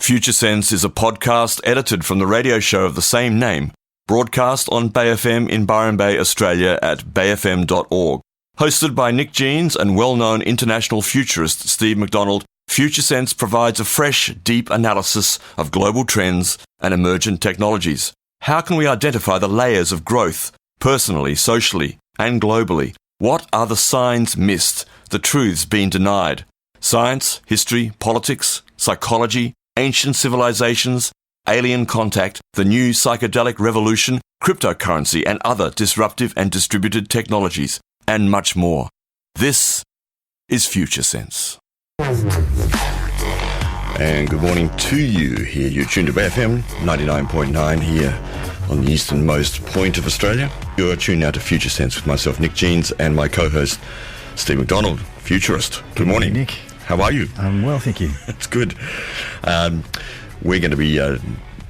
Future Sense is a podcast edited from the radio show of the same name, broadcast on Bay FM in Byron Bay, Australia at bayfm.org. Hosted by Nick Jeans and well-known international futurist Steve McDonald, Future Sense provides a fresh, deep analysis of global trends and emergent technologies. How can we identify the layers of growth, personally, socially, and globally? What are the signs missed, the truths being denied? Science, history, politics, psychology, ancient civilizations, alien contact, the new psychedelic revolution, cryptocurrency and other disruptive and distributed technologies, and much more. This is Future Sense. And good morning to you here. You're tuned to BFM 99.9 here on the easternmost point of Australia. You're tuned now to Future Sense with myself, Nick Jeans, and my co-host, Steve McDonald, futurist. Good morning, Nick. How are you? I'm well, thank you. That's good. We're going to be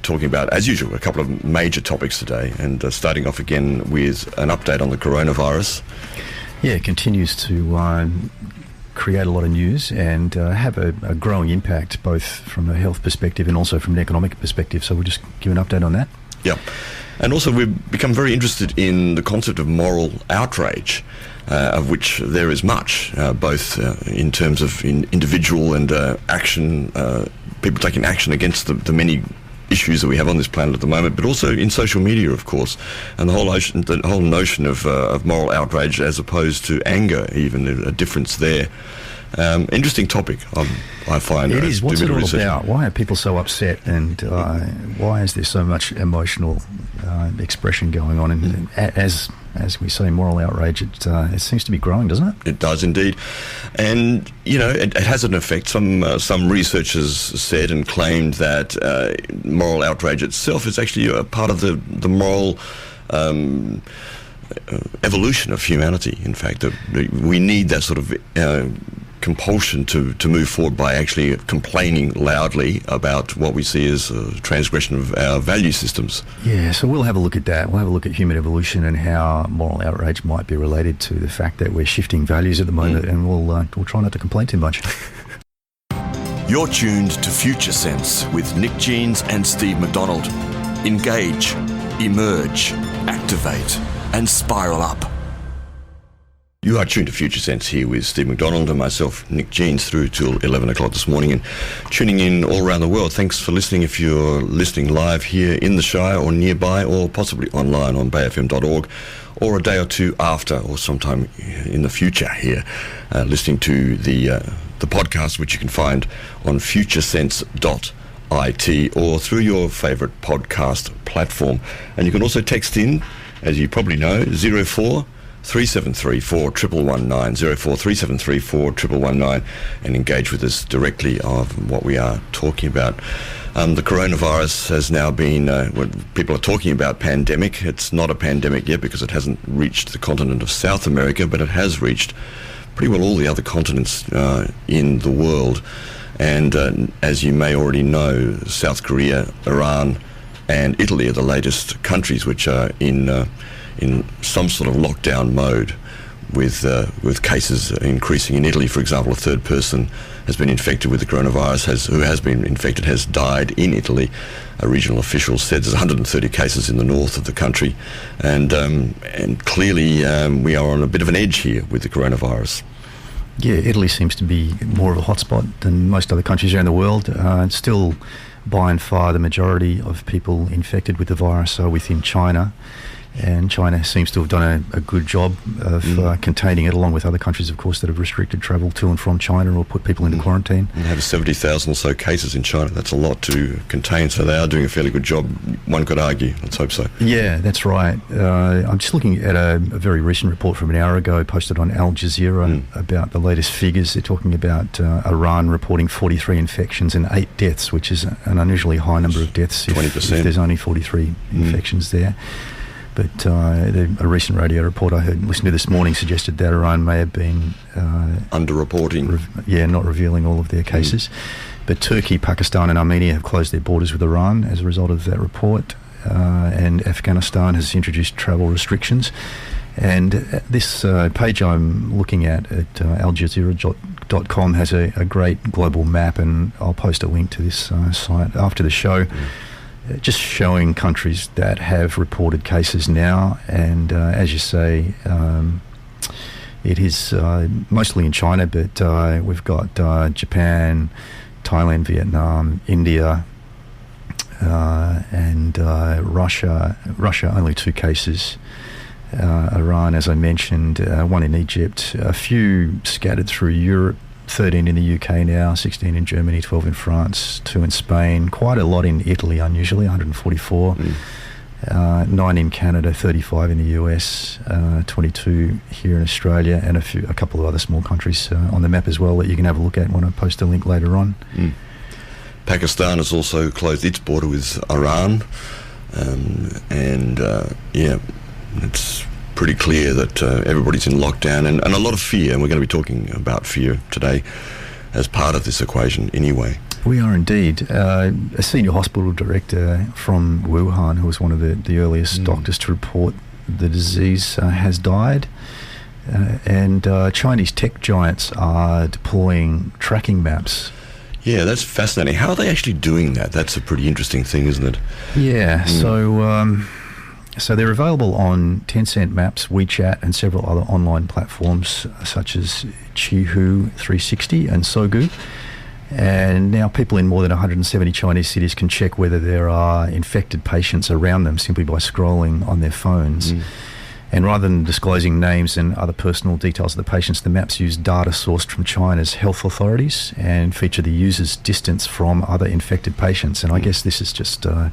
talking about, as usual, a couple of major topics today, and starting off again with an update on the coronavirus. Yeah, it continues to create a lot of news and have a growing impact, both from a health perspective and also from an economic perspective. So we'll just give an update on that. Yeah. And also we've become very interested in the concept of moral outrage, of which there is much, both in terms of individual and action, people taking action against the many issues that we have on this planet at the moment, but also in social media, of course, and the whole notion of moral outrage as opposed to anger, even a difference there. Interesting topic, I find. It is. What's it all about? Why are people so upset, and why is there so much emotional expression going on? And as we say, moral outrage, it seems to be growing, doesn't it? It does indeed. And, you know, it has an effect. Some researchers said and claimed that moral outrage itself is actually a part of the moral evolution of humanity. In fact, that we need that sort of compulsion to move forward by actually complaining loudly about what we see as a transgression of our value systems. Yeah, so we'll have a look at that. We'll have a look at human evolution and how moral outrage might be related to the fact that we're shifting values at the moment, and we'll try not to complain too much. You're tuned to Future Sense with Nick Jeans and Steve McDonald. Engage, emerge, activate, and spiral up. You are tuned to Future Sense here with Steve McDonald and myself, Nick Jeans, through till 11 o'clock this morning, and tuning in all around the world. Thanks for listening if you're listening live here in the Shire or nearby, or possibly online on bayfm.org, or a day or two after, or sometime in the future here, listening to the podcast, which you can find on futuresense.it or through your favourite podcast platform. And you can also text in, as you probably know, 0437341119, 0437341119, and engage with us directly of what we are talking about. The coronavirus has now been, when people are talking about pandemic, it's not a pandemic yet because it hasn't reached the continent of South America, but it has reached pretty well all the other continents in the world. And as you may already know, South Korea, Iran, and Italy are the latest countries which are in some sort of lockdown mode, with cases increasing. In Italy, for example, a third person has been infected with the coronavirus, who has been infected has died in Italy. A regional official said there's 130 cases in the north of the country, and clearly we are on a bit of an edge here with the coronavirus. Yeah, Italy seems to be more of a hotspot than most other countries around the world. Still, by and far, the majority of people infected with the virus are within China. And China seems to have done a good job of containing it, along with other countries, of course, that have restricted travel to and from China or put people into quarantine. We have 70,000 or so cases in China. That's a lot to contain, so they are doing a fairly good job, one could argue. Let's hope so. Yeah, that's right. I'm just looking at a very recent report from an hour ago posted on Al Jazeera about the latest figures. They're talking about Iran reporting 43 infections and 8 deaths, which is an unusually high number of deaths 20%. If there's only 43 infections there. But a recent radio report I listened to this morning suggested that Iran may have been underreporting. Not revealing all of their cases. But Turkey, Pakistan and Armenia have closed their borders with Iran as a result of that report. And Afghanistan has introduced travel restrictions. And this page I'm looking at aljazeera.com has a great global map, and I'll post a link to this site after the show, just showing countries that have reported cases now. And as you say, it is mostly in China, but we've got Japan, Thailand, Vietnam, India, and Russia. Russia, only 2 cases. Iran, as I mentioned, 1 in Egypt, a few scattered through Europe, 13 in the UK now, 16 in Germany, 12 in France, 2 in Spain, quite a lot in Italy, unusually, 144, 9 in Canada, 35 in the US, 22 here in Australia, and a couple of other small countries on the map as well that you can have a look at when I post a link later on. Pakistan has also closed its border with Iran, it's pretty clear that everybody's in lockdown and a lot of fear, and we're going to be talking about fear today as part of this equation anyway. We are indeed. A senior hospital director from Wuhan, who was one of the earliest doctors to report the disease, has died. And Chinese tech giants are deploying tracking maps. Yeah, that's fascinating. How are they actually doing that? That's a pretty interesting thing, isn't it? Yeah, so they're available on Tencent Maps, WeChat, and several other online platforms such as Qihoo 360 and Sogu. And now people in more than 170 Chinese cities can check whether there are infected patients around them simply by scrolling on their phones. And rather than disclosing names and other personal details of the patients, the maps use data sourced from China's health authorities and feature the user's distance from other infected patients. And I guess this is just a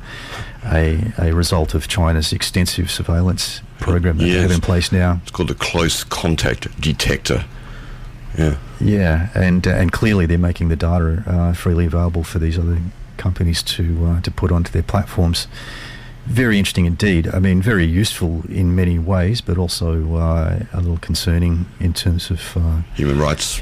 result of China's extensive surveillance program that they have in place now. It's called a close contact detector. Yeah, and clearly they're making the data freely available for these other companies to put onto their platforms. Very interesting indeed. I mean, very useful in many ways, but also a little concerning in terms of human rights.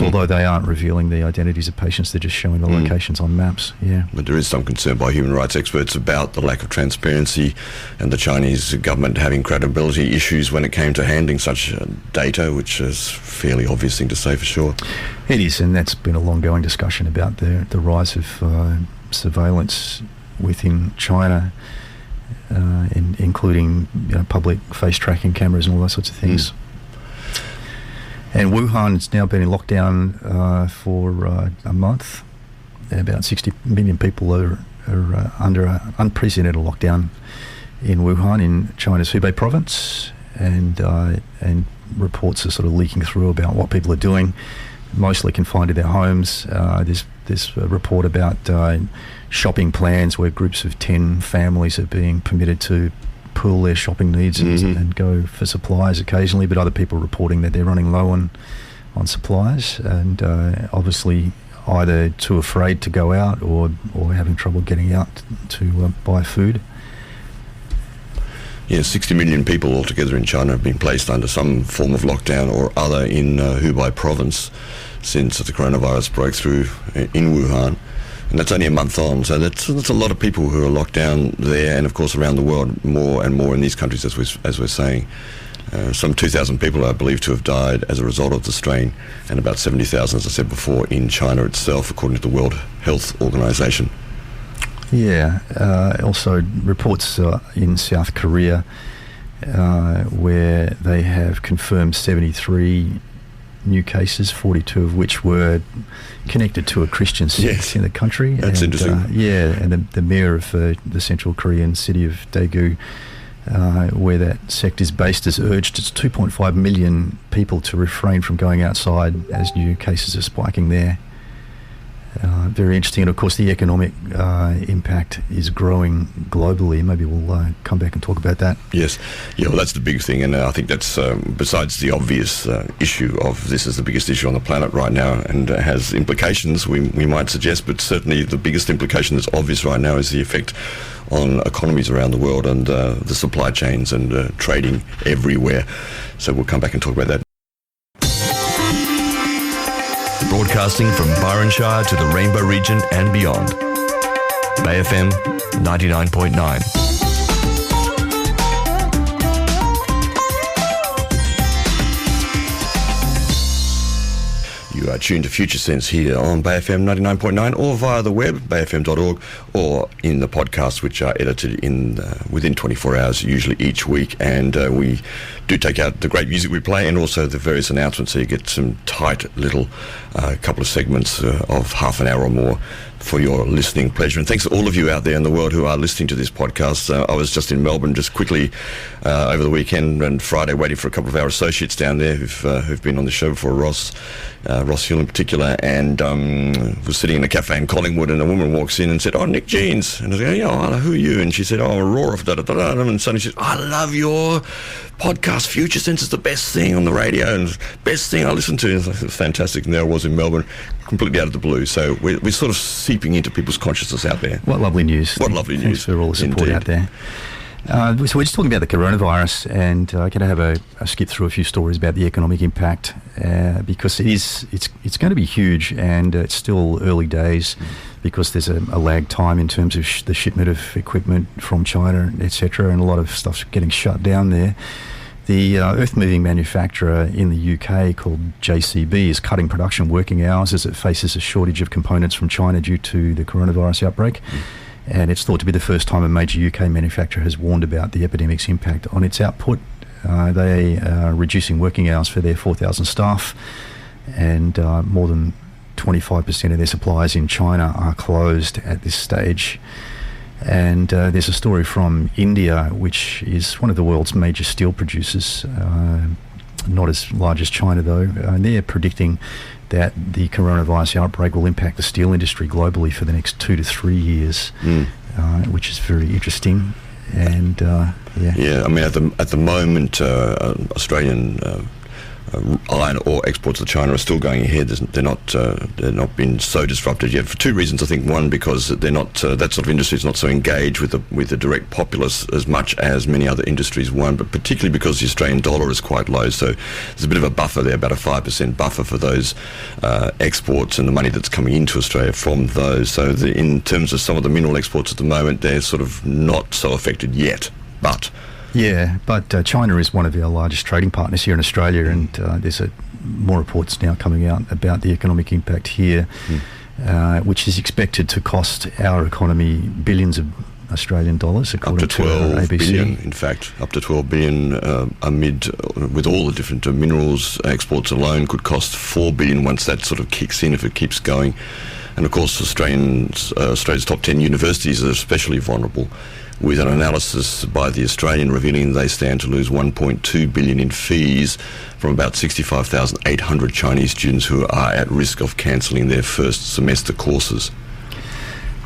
Although they aren't revealing the identities of patients, they're just showing the locations on maps. Yeah, but there is some concern by human rights experts about the lack of transparency and the Chinese government having credibility issues when it came to handling such data, which is a fairly obvious thing to say for sure. It is, and that's been a long-going discussion about the rise of surveillance within China. Including public face tracking cameras and all those sorts of things. And Wuhan has now been in lockdown for a month. About 60 million people are under an unprecedented lockdown in Wuhan, in China's Hubei province, and reports are sort of leaking through about what people are doing, mostly confined to their homes. There's a report about shopping plans where groups of 10 families are being permitted to pool their shopping needs and go for supplies occasionally, but other people reporting that they're running low on supplies and obviously either too afraid to go out or having trouble getting out to buy food. Yeah, 60 million people altogether in China have been placed under some form of lockdown or other in Hubei province since the coronavirus broke through in Wuhan. And that's only a month on, so that's a lot of people who are locked down there, and of course around the world, more and more in these countries, as we're saying. Some 2,000 people are believed to have died as a result of the strain, and about 70,000, as I said before, in China itself, according to the World Health Organization. Yeah, also reports in South Korea where they have confirmed 73 new cases, 42 of which were connected to a Christian sect in the country. That's interesting. And the mayor of the Central Korean city of Daegu, where that sect is based, has urged its 2.5 million people to refrain from going outside as new cases are spiking there. Very interesting, and of course the economic impact is growing globally. Maybe we'll come back and talk about that. Yes, well that's the big thing, and I think that's besides the obvious issue of this is the biggest issue on the planet right now, and has implications we might suggest, but certainly the biggest implication that's obvious right now is the effect on economies around the world and the supply chains and trading everywhere. So we'll come back and talk about that. Broadcasting from Byron Shire to the Rainbow region and beyond. Bay FM 99.9. to tune to Future Sense here on Bay FM 99.9 or via the web, bayfm.org, or in the podcasts, which are edited in within 24 hours, usually each week. And we do take out the great music we play and also the various announcements, so you get some tight little couple of segments of half an hour or more for your listening pleasure. And thanks to all of you out there in the world who are listening to this podcast. I was just in Melbourne just quickly over the weekend and Friday, waiting for a couple of our associates down there who've been on the show before, Ross Hill in particular, and was sitting in a cafe in Collingwood, and a woman walks in and said, "Oh, Nick Jeans." And I was like, "Yeah, who are you?" And she said, "Oh, Aurora, da-da-da-da." And suddenly she said, "I love your podcast. Future Sense is the best thing on the radio and best thing I listen to." It was fantastic. And there I was in Melbourne, completely out of the blue. So we're sort of seeping into people's consciousness out there. What lovely news. What lovely news. Thanks for all the support Indeed. out there. So we're just talking about the coronavirus, and I'm going to have a skip through a few stories about the economic impact, because it's going to be huge, and it's still early days because there's a lag time in terms of the shipment of equipment from China, etc., and a lot of stuff's getting shut down there. The earth-moving manufacturer in the UK called JCB is cutting production working hours as it faces a shortage of components from China due to the coronavirus outbreak. And it's thought to be the first time a major UK manufacturer has warned about the epidemic's impact on its output. They are reducing working hours for their 4,000 staff, and more than 25% of their suppliers in China are closed at this stage. And there's a story from India, which is one of the world's major steel producers, not as large as China though, and they're predicting that the coronavirus outbreak will impact the steel industry globally for the next 2 to 3 years, which is very interesting. And yeah, I mean, at the moment, Australian iron ore exports to China are still going ahead. They're not been so disrupted yet for two reasons. I think one, because they're not that sort of industry is not so engaged with the direct populace as much as many other industries. One, but particularly because the Australian dollar is quite low, so there's a bit of a buffer there, about a 5% buffer for those exports and the money that's coming into Australia from those. So in terms of some of the mineral exports at the moment, they're sort of not so affected yet, but. Yeah, but China is one of our largest trading partners here in Australia, and there's more reports now coming out about the economic impact here, which is expected to cost our economy billions of Australian dollars, according up to 12 ABC. billion, in fact, up to 12 billion with all the different minerals exports alone could cost 4 billion once that sort of kicks in, if it keeps going. And of course, Australia's top 10 universities are especially vulnerable, with an analysis by The Australian revealing they stand to lose 1.2 billion in fees from about 65,800 Chinese students who are at risk of cancelling their first semester courses.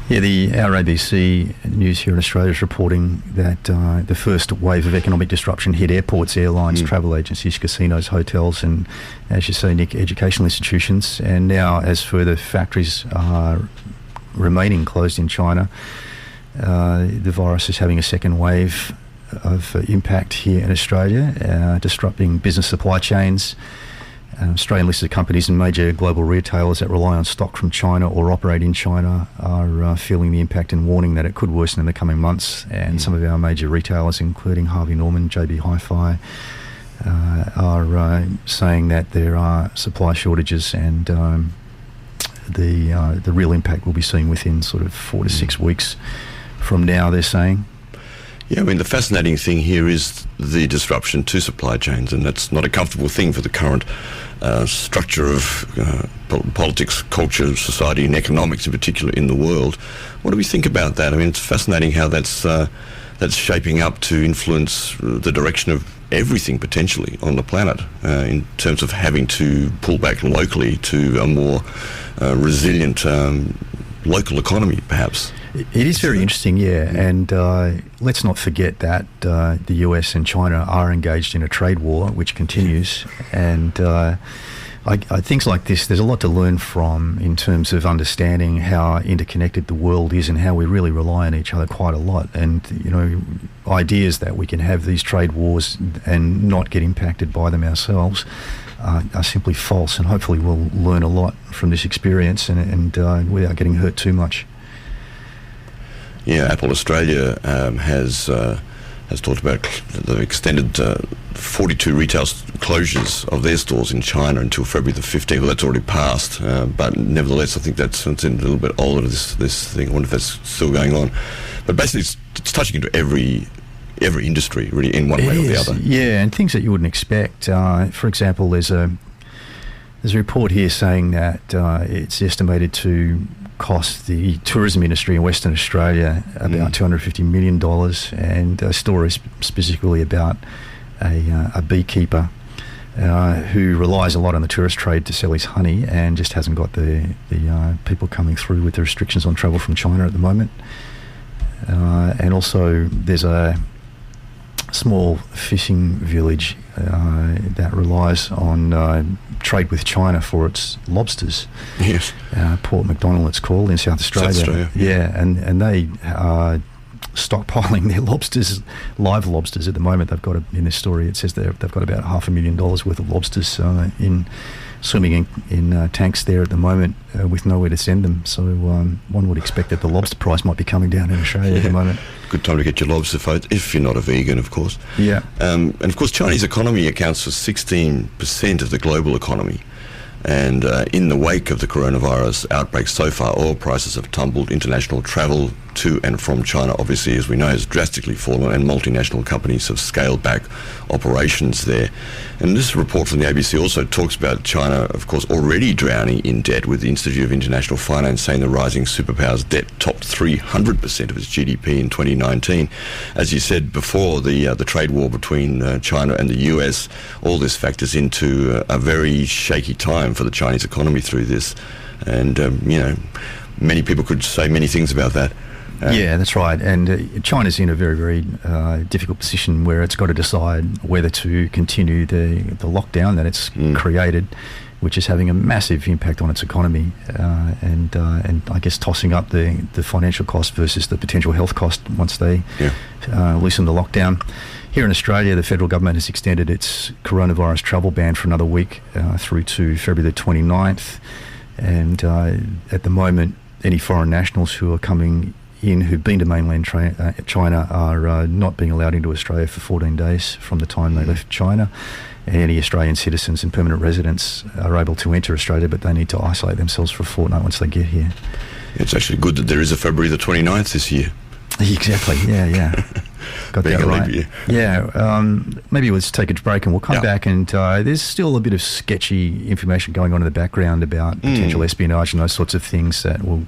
Yeah, our ABC News here in Australia is reporting that the first wave of economic disruption hit airports, airlines, travel agencies, casinos, hotels, and, as you say, Nick, educational institutions. And now, as further factories are remaining closed in China, the virus is having a second wave of impact here in Australia, disrupting business supply chains. Australian listed companies and major global retailers that rely on stock from China or operate in China are feeling the impact and warning that it could worsen in the coming months. And some of our major retailers, including Harvey Norman, JB Hi-Fi, are saying that there are supply shortages, and the real impact will be seen within sort of 4 to 6 weeks from now, they're saying. Yeah, I mean, the fascinating thing here is the disruption to supply chains, and that's not a comfortable thing for the current structure of politics, culture, society, and economics in particular in the world. What do we think about that? I mean, it's fascinating how that's shaping up to influence the direction of everything potentially on the planet in terms of having to pull back locally to a more resilient local economy, perhaps. It is very interesting, yeah, and let's not forget that the US and China are engaged in a trade war which continues, and things like this, there's a lot to learn from in terms of understanding how interconnected the world is and how we really rely on each other quite a lot. And, you know, ideas that we can have these trade wars and not get impacted by them ourselves are simply false, and hopefully we'll learn a lot from this experience and without getting hurt too much. Yeah, Apple Australia has has talked about the extended 42 retail closures of their stores in China until February the 15th. Well, that's already passed, but nevertheless, I think that's a little bit older, this thing. I wonder if that's still going on. But basically, it's touching into every industry, really, in one way or the other. Yeah, and things that you wouldn't expect. For example, there's a report here saying that it's estimated to cost the tourism industry in Western Australia about $250 million, and a story specifically about a beekeeper who relies a lot on the tourist trade to sell his honey and just hasn't got the people coming through with the restrictions on travel from China at the moment. And also there's a small fishing village that relies on trade with China for its lobsters. Yes. Port Macdonald, it's called, in South Australia. South Australia. Yeah, and they are stockpiling their lobsters, live lobsters at the moment. They've got in this story, it says they've got about $500,000 worth of lobsters swimming in tanks there at the moment with nowhere to send them. So one would expect that the lobster price might be coming down in Australia at the moment. Good time to get your lobster, folks, if you're not a vegan, of course. Yeah. And of course, Chinese economy accounts for 16% of the global economy. And in the wake of the coronavirus outbreak so far, oil prices have tumbled. International travel to and from China, obviously, as we know, has drastically fallen, and multinational companies have scaled back operations there. And this report from the ABC also talks about China, of course, already drowning in debt, with the Institute of International Finance saying the rising superpower's debt topped 300% of its GDP in 2019. As you said before, the trade war between China and the US, all this factors into a very shaky time for the Chinese economy through this. And, many people could say many things about that. Yeah, that's right. And China's in a very, very difficult position where it's got to decide whether to continue the lockdown that it's created, which is having a massive impact on its economy, and I guess tossing up the financial cost versus the potential health cost once they loosen the lockdown. Here in Australia, the federal government has extended its coronavirus travel ban for another week through to February the 29th. And at the moment, any foreign nationals who are coming in who've been to mainland China are not being allowed into Australia for 14 days from the time they left China. And any Australian citizens and permanent residents are able to enter Australia, but they need to isolate themselves for a fortnight once they get here. It's actually good that there is a February the 29th this year. Exactly, yeah. Got that right. Maybe let's take a break and we'll come back, and there's still a bit of sketchy information going on in the background about potential espionage and those sorts of things that we'll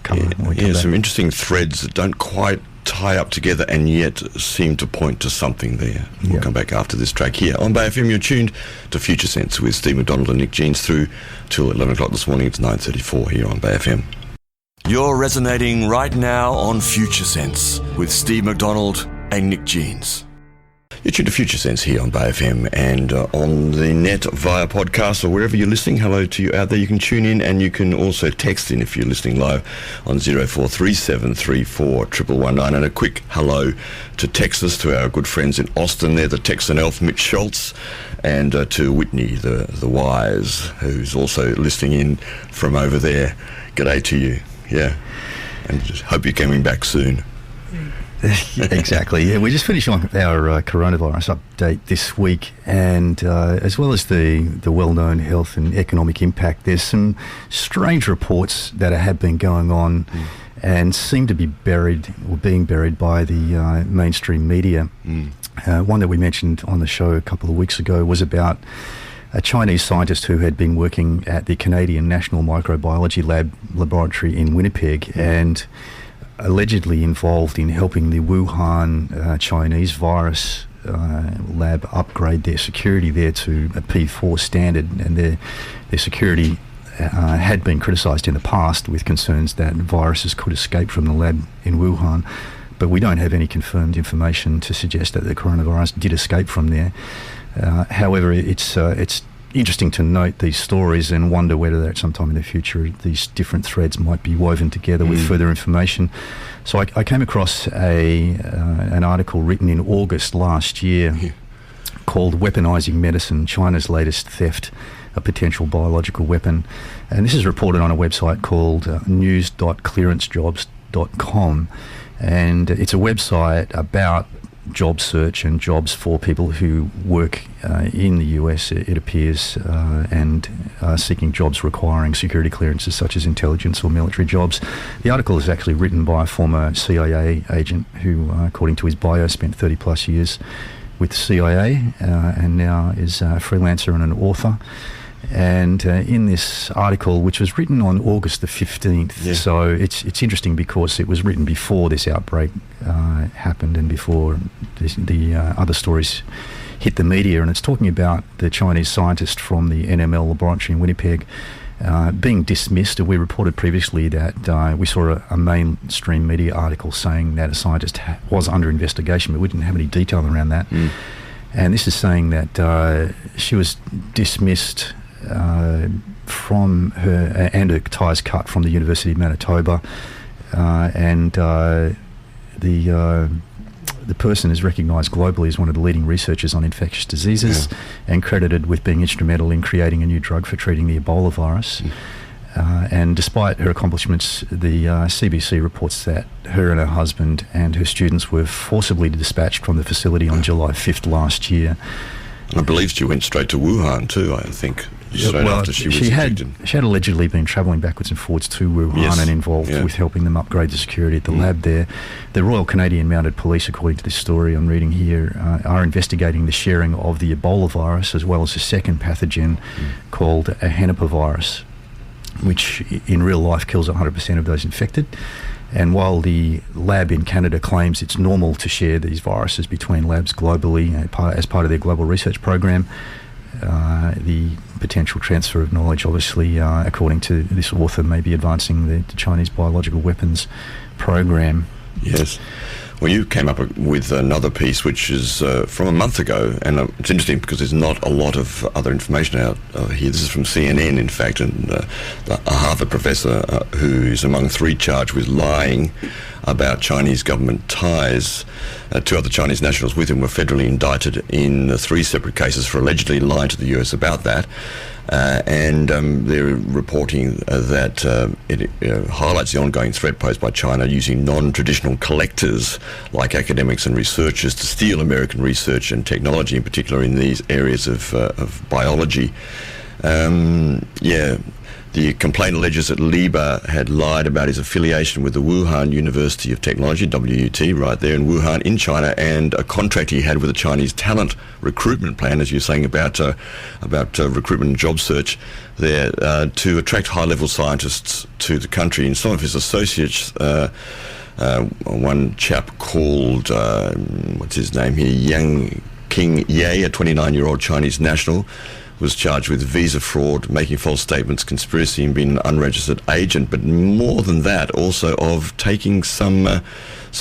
cover. Some interesting threads that don't quite tie up together and yet seem to point to something there. We'll come back after this track here. On Bay FM, you're tuned to Future Sense with Steve McDonald and Nick Jeans through till 11 o'clock this morning. It's 9:34 here on Bay FM. You're resonating right now on Future Sense with Steve McDonald and Nick Jeans. You're tuned to Future Sense here on Bay FM and on the net via podcast or wherever you're listening. Hello to you out there. You can tune in and you can also text in if you're listening live on 0437341119. And a quick hello to Texas, to our good friends in Austin there, the Texan elf Mitch Schultz, and to Whitney, the wise, who's also listening in from over there. G'day to you. Yeah, and just hope you're coming back soon. Exactly. Yeah, we just finished on our coronavirus update this week, and as well as the well-known health and economic impact, there's some strange reports that have been going on and seem to be being buried by the mainstream media. One that we mentioned on the show a couple of weeks ago was about a Chinese scientist who had been working at the Canadian National Microbiology Laboratory in Winnipeg and allegedly involved in helping the Wuhan Chinese virus lab upgrade their security there to a P4 standard, and their security had been criticised in the past with concerns that viruses could escape from the lab in Wuhan, but we don't have any confirmed information to suggest that the coronavirus did escape from there. However, it's interesting to note these stories and wonder whether at some time in the future these different threads might be woven together with further information. So I came across an article written in August last year called "Weaponizing Medicine: China's Latest Theft, a Potential Biological Weapon." And this is reported on a website called news.clearancejobs.com. And it's a website about job search and jobs for people who work in the US, it appears, and are seeking jobs requiring security clearances such as intelligence or military jobs. The article is actually written by a former CIA agent who, according to his bio, spent 30 plus years with the CIA and now is a freelancer and an author. And in this article, which was written on August the 15th, so it's interesting because it was written before this outbreak happened and before the other stories hit the media, and it's talking about the Chinese scientist from the NML laboratory in Winnipeg being dismissed. We reported previously that we saw a mainstream media article saying that a scientist was under investigation, but we didn't have any detail around that. And this is saying that she was dismissed from her and her ties cut from the University of Manitoba, and the person is recognised globally as one of the leading researchers on infectious diseases and credited with being instrumental in creating a new drug for treating the Ebola virus. And despite her accomplishments, the CBC reports that her and her husband and her students were forcibly dispatched from the facility on July 5th last year. I believe she went straight to Wuhan too, I think. After she had allegedly been travelling backwards and forwards to Wuhan and involved with helping them upgrade the security at the lab there. The Royal Canadian Mounted Police, according to this story I'm reading here, are investigating the sharing of the Ebola virus as well as a second pathogen called a Henipavirus, which in real life kills 100% of those infected. And while the lab in Canada claims it's normal to share these viruses between labs globally as part of their global research program, the potential transfer of knowledge, obviously, according to this author, may be advancing the Chinese biological weapons program. Yes. Well, you came up with another piece which is from a month ago, and it's interesting because there's not a lot of other information out here. This is from CNN, in fact, and a Harvard professor who is among 3 charged with lying about Chinese government ties. 2 other Chinese nationals with him were federally indicted in 3 separate cases for allegedly lying to the US about that. And they're reporting that it highlights the ongoing threat posed by China using non-traditional collectors like academics and researchers to steal American research and technology, in particular in these areas of biology. The complaint alleges that Lieber had lied about his affiliation with the Wuhan University of Technology, WUT, right there in Wuhan in China, and a contract he had with a Chinese talent recruitment plan, as you're saying about recruitment and job search there, to attract high-level scientists to the country. And some of his associates, one chap called, what's his name here, Yang King Ye, a 29-year-old Chinese national, was charged with visa fraud, making false statements, conspiracy, and being an unregistered agent. But more than that, also of taking some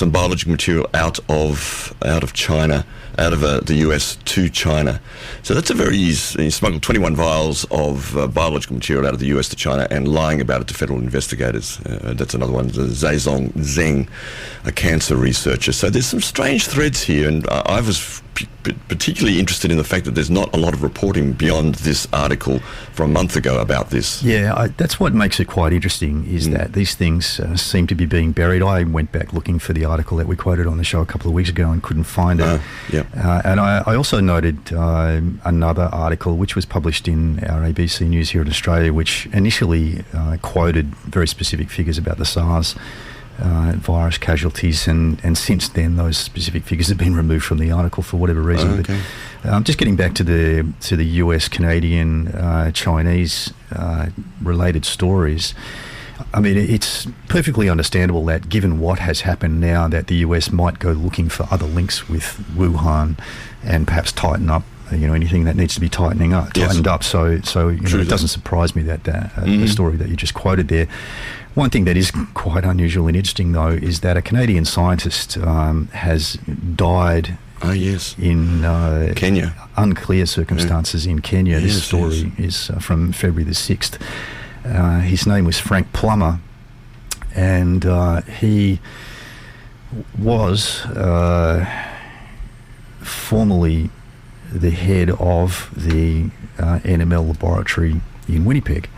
biological material out of China, out of the US to China. So that's he smuggled 21 vials of biological material out of the US to China and lying about it to federal investigators. That's another one, Zheizong Zheng, a cancer researcher. So there's some strange threads here, and I was particularly interested in the fact that there's not a lot of reporting beyond this article from a month ago about this. Yeah, that's what makes it quite interesting, is that these things seem to be being buried. I went back looking for the article that we quoted on the show a couple of weeks ago and couldn't find it. And I also noted another article which was published in our ABC News here in Australia, which initially quoted very specific figures about the SARS virus casualties, and since then those specific figures have been removed from the article for whatever reason. But just getting back to the US, Canadian, Chinese related stories, I mean, it's perfectly understandable that given what has happened now, that the US might go looking for other links with Wuhan and perhaps tighten up anything that needs to be tightened up. So it doesn't surprise me that the story that you just quoted there. One thing that is quite unusual and interesting, though, is that a Canadian scientist has died in Kenya. Unclear circumstances in Kenya. This story is from February the 6th. His name was Frank Plummer, and he was formerly the head of the NML laboratory in Winnipeg.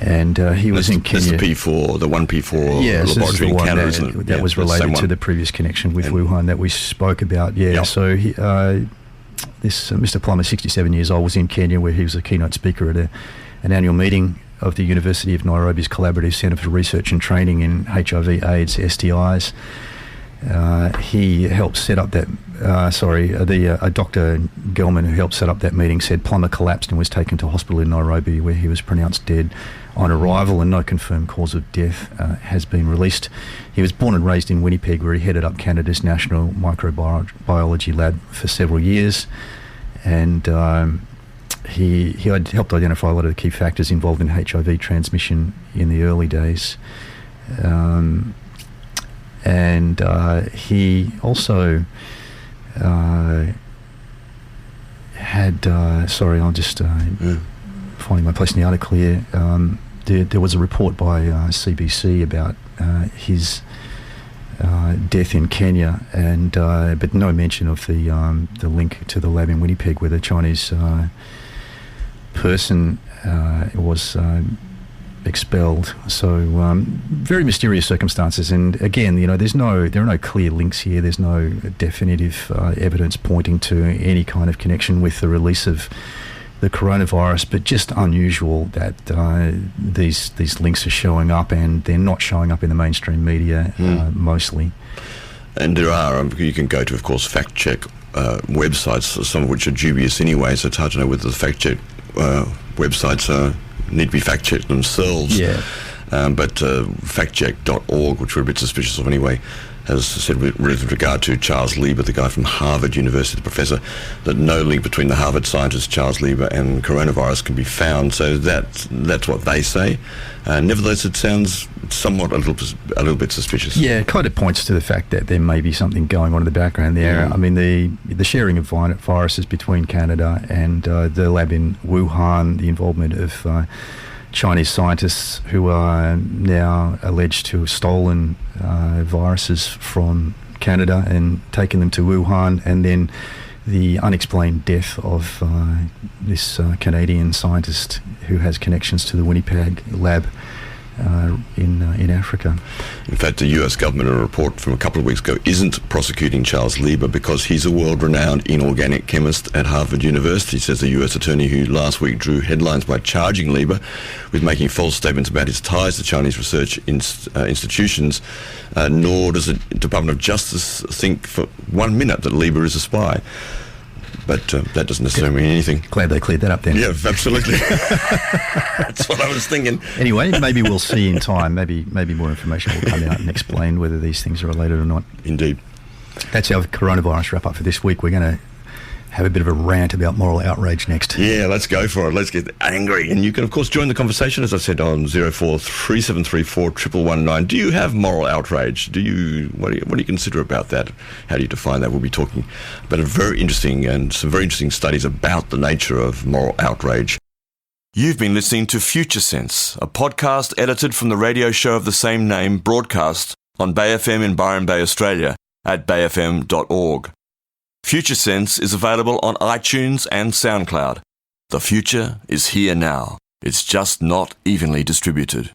And he was in Kenya. This is the 1P4 laboratory in Canada, isn't it? That was related to the previous connection with Wuhan that we spoke about. Yeah, so this Mr. Plummer, 67 years old, was in Kenya where he was a keynote speaker at an annual meeting of the University of Nairobi's Collaborative Centre for Research and Training in HIV, AIDS, STIs. He helped set up that, Dr. Gelman, who helped set up that meeting, said Plummer collapsed and was taken to hospital in Nairobi where he was pronounced dead on arrival, and no confirmed cause of death has been released. He was born and raised in Winnipeg, where he headed up Canada's National Microbiology Lab for several years, and he had helped identify a lot of the key factors involved in HIV transmission in the early days. And he also had, I'm just finding my place in the article here. There was a report by CBC about his death in Kenya, and but no mention of the link to the lab in Winnipeg where the Chinese person was expelled. So very mysterious circumstances, and again, there are no clear links here. There's no definitive evidence pointing to any kind of connection with the release of the coronavirus, but just unusual that these links are showing up, and they're not showing up in the mainstream media mostly. And there are, you can go to, of course, fact check websites, some of which are dubious anyway, so it's hard to know whether the fact check websites need to be fact checked themselves. Yeah. But factcheck.org, which we're a bit suspicious of anyway, has said with regard to Charles Lieber, the guy from Harvard University, the professor, that no link between the Harvard scientist Charles Lieber and coronavirus can be found. So that's what they say. Nevertheless, it sounds somewhat a little bit suspicious. Yeah, it kind of points to the fact that there may be something going on in the background there. I mean, the sharing of viruses between Canada and the lab in Wuhan, the involvement of Chinese scientists who are now alleged to have stolen viruses from Canada and taken them to Wuhan, and then the unexplained death of this Canadian scientist who has connections to the Winnipeg lab in Africa. In fact, the US government, in a report from a couple of weeks ago, isn't prosecuting Charles Lieber because he's a world-renowned inorganic chemist at Harvard University, says the US attorney, who last week drew headlines by charging Lieber with making false statements about his ties to Chinese research institutions. Nor does the Department of Justice think for 1 minute that Lieber is a spy. But that doesn't necessarily mean anything. Glad they cleared that up then. Yeah, absolutely. That's what I was thinking. Anyway, maybe we'll see in time. Maybe more information will come out and explain whether these things are related or not. Indeed. That's our coronavirus wrap-up for this week. We're going to have a bit of a rant about moral outrage next. Yeah, let's go for it. Let's get angry. And you can, of course, join the conversation, as I said, on 0437341119. Do you have moral outrage? What do you consider about that? How do you define that? We'll be talking about some very interesting studies about the nature of moral outrage. You've been listening to Future Sense, a podcast edited from the radio show of the same name, broadcast on Bay FM in Byron Bay, Australia, at bayfm.org. Future Sense is available on iTunes and SoundCloud. The future is here now. It's just not evenly distributed.